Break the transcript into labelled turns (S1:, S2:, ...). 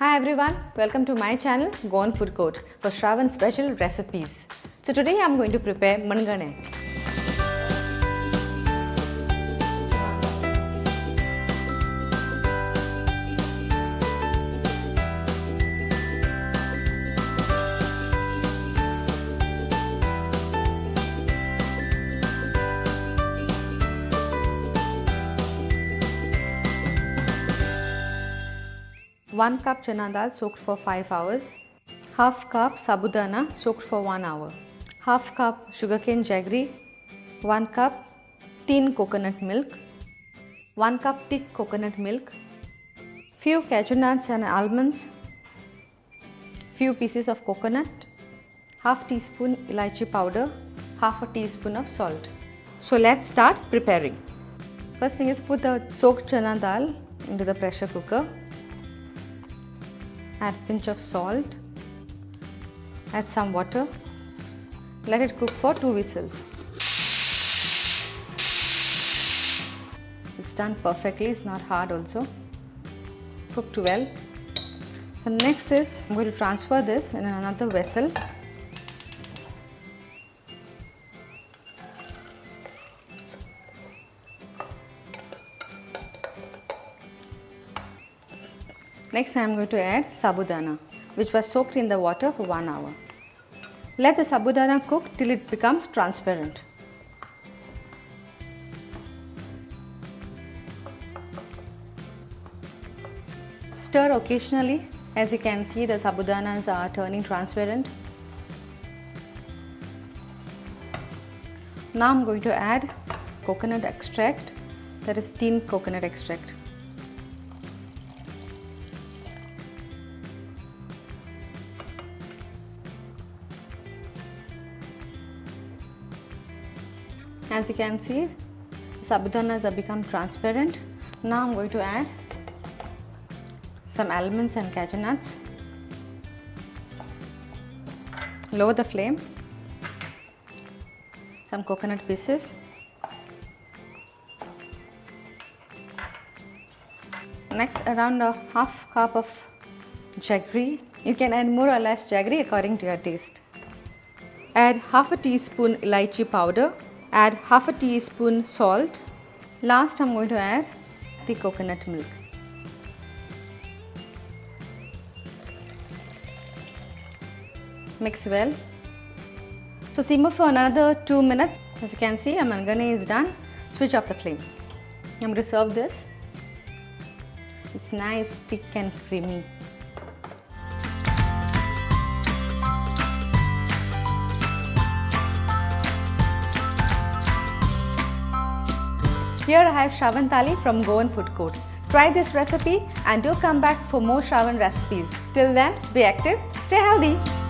S1: Hi everyone, welcome to my channel Goan Food Court for Shrawan special recipes. So today I am going to prepare Mangane. One cup chana dal soaked for 5 hours, half cup sabudana soaked for 1 hour, half cup sugarcane jaggery, 1 cup thin coconut milk, 1 cup thick coconut milk, few cashew nuts and almonds, few pieces of coconut, half teaspoon elaichi powder, half a teaspoon of salt. So let's start preparing. First thing is put the soaked chana dal into the pressure cooker. Add pinch of salt, add some water, let it cook for 2 whistles. It's done perfectly, it's not hard also. Cooked well. So next is, I'm going to transfer this in another vessel. Next I am going to add sabudana, which was soaked in the water for 1 hour. Let the sabudana cook till it becomes transparent. Stir occasionally. As you can see, the sabudanas are turning transparent. Now I am going to add coconut extract, that is thin coconut extract. As you can see, sabudanas have become transparent. Now I am going to add some almonds and cashew nuts. Lower the flame. Some coconut pieces. Next, around a half cup of jaggery. You can add more or less jaggery according to your taste. Add half a teaspoon elaichi powder. Add half a teaspoon salt. Last, I am going to add the coconut milk. Mix well. So simmer for another 2 minutes. As you can see, our mangane is done. Switch off the flame. I'm going to serve this. It's nice, thick and creamy. Here I have Shrawan Thali from Goan Food Court. Try this recipe and do come back for more Shrawan recipes. Till then, be active, stay healthy.